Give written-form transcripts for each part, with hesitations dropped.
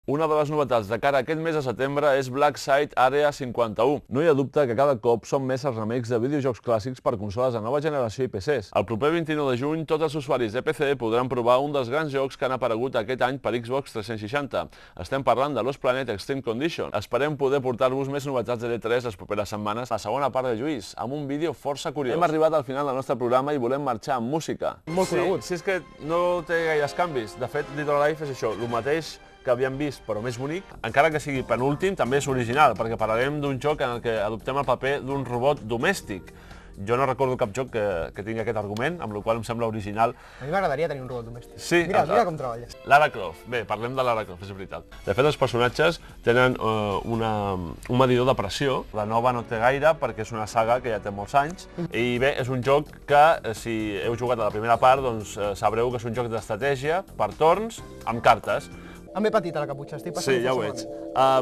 Una de les novetats de cara a aquest mes de setembre és Black Site Area 51. No hi ha dubte que cada cop són més els remakes de videojocs clàssics per consoles de nova generació i PCs. El proper 29 de juny, tots els usuaris de PC podran provar un dels grans jocs que han aparegut aquest any per Xbox 360. Estem parlant de Lost Planet Extreme Condition. Esperem poder portar-vos més novetats de l'E3 les properes setmanes. La segona part de Lluís, amb un vídeo força curiós. Hem arribat al final del nostre programa i volem marxar amb música. Molt conegut. Sí, és que no té gaires canvis. De fet, Dead or Alive és això, el mateix que havíem vist, però més bonic. Encara que sigui penúltim, també és original, perquè parlarem d'un joc en el que adoptem el paper d'un robot domèstic. Jo no recordo cap joc que tingui aquest argument, amb la qual em sembla original. A mi m'agradaria tenir un robot domèstic. Sí, mira com treballes. Lara Croft. Bé, parlem de Lara Croft, és veritat. De fet, els personatges tenen un medidor de pressió. La nova no té gaire, perquè és una saga que ja té molts anys. I bé, és un joc que, si heu jugat a la primera part, doncs sabreu que és un joc d'estratègia, per torns, amb cartes. Em ve petita la caputxa, estic passant. Sí, ja ho veig.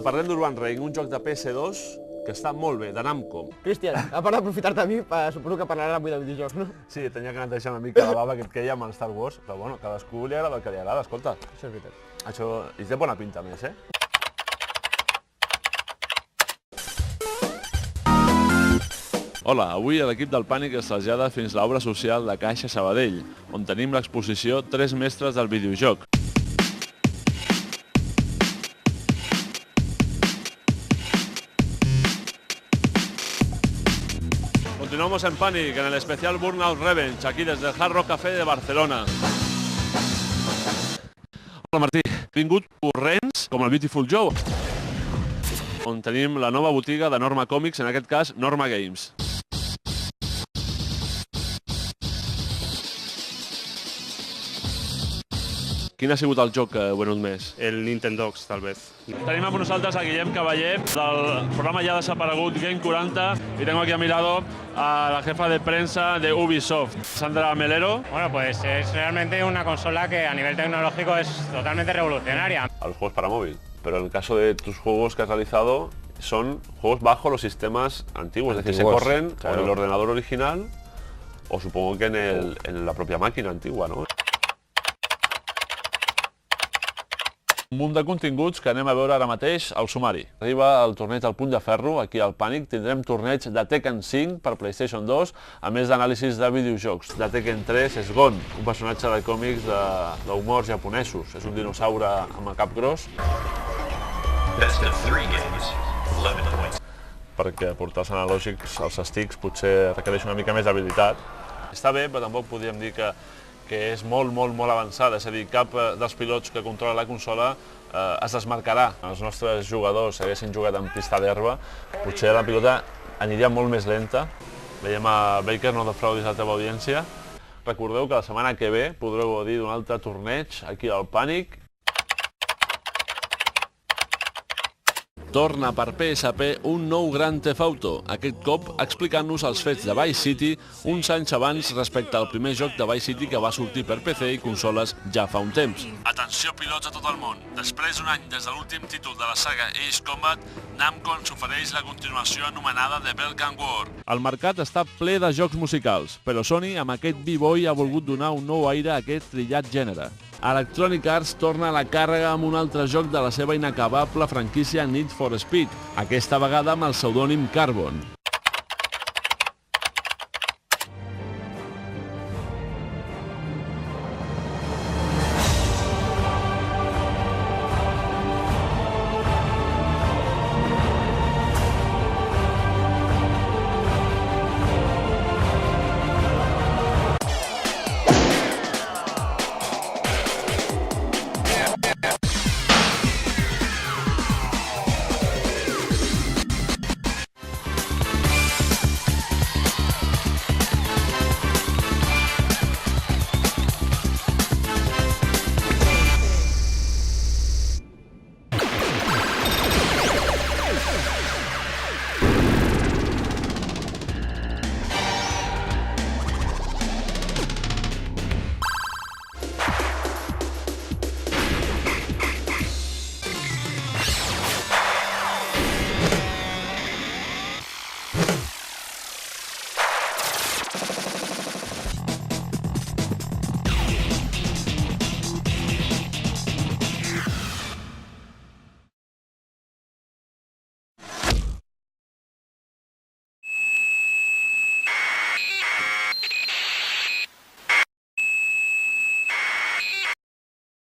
Parlem d'Urban Reign, un joc de PS2 que està molt bé, de Namco. Cristian, a part d'aprofitar-te a mi, suposo que parlaràs avui de videojocs, no? Sí, tenia que netejar una mica la bava que et queia amb el Star Wars, però bueno, cadascú li agrada el que li agrada, escolta. Això és veritat. Això hi té bona pinta més, eh? Hola, avui l'equip del Pànic es trasllada fins a l'obra social de Caixa Sabadell, on tenim l'exposició 3 mestres del videojoc. Continuamos en Panic, en el especial Burnout Revenge, aquí desde el Hard Rock Café de Barcelona. Hola Martí, vingut corrents com el Beautiful Joe, on tenim la nova botiga de Norma Comics, en aquest cas Norma Games. Quin ha sigut el joc que heu venut més? El Nintendogs, tal vez. Tenim amb nosaltres a Guillem Cavaller, del programa ja desaparegut Game 40, y tengo aquí a mi lado a la jefa de prensa de Ubisoft, Sandra Melero. Bueno, pues es realmente una consola que a nivel tecnológico es totalmente revolucionaria. A los juegos para móvil, pero en el caso de tus juegos que has realizado, son juegos bajo los sistemas antiguos, es decir, se corren claro, en el ordenador original o supongo que en la propia máquina antigua, ¿no? Un munt de continguts que anem a veure ara mateix al sumari. Arriba el torneig al Puny de Ferro, aquí al Pànic. Tindrem torneig de Tekken 5 per PlayStation 2, a més d'anàlisis de videojocs. De Tekken 3 és Gon, un personatge de còmics d'humors japonesos. És un dinosaure amb el cap gros. Best of 3 games, 11 points. Perquè portar els analògics als sticks potser requereix una mica més d'habilitat. Està bé, però tampoc podríem dir que és molt avançada, és a dir, cap dels pilots que controla la consola es desmarcarà. Els nostres jugadors haguessin jugat en pista d'herba, potser la pilota aniria molt més lenta. Veiem a Baker, no defraudis la teva audiència. Recordeu que la setmana que ve podreu gaudir d'un altre torneig aquí al Pànic. Torna per PSP un nou Grand Theft Auto, aquest cop explicant-nos els fets de Vice City uns anys abans respecte al primer joc de Vice City que va sortir per PC i consoles ja fa un temps. Atenció pilots a tot el món! Després d'un any des de l'últim títol de la saga Ace Combat, Namco ens ofereix la continuació anomenada The Belkan War. El mercat està ple de jocs musicals, però Sony amb aquest B-Boy ha volgut donar un nou aire a aquest trillat gènere. Electronic Arts torna a la càrrega amb un altre joc de la seva inacabable franquícia Need for Speed, aquesta vegada amb el pseudònim Carbon.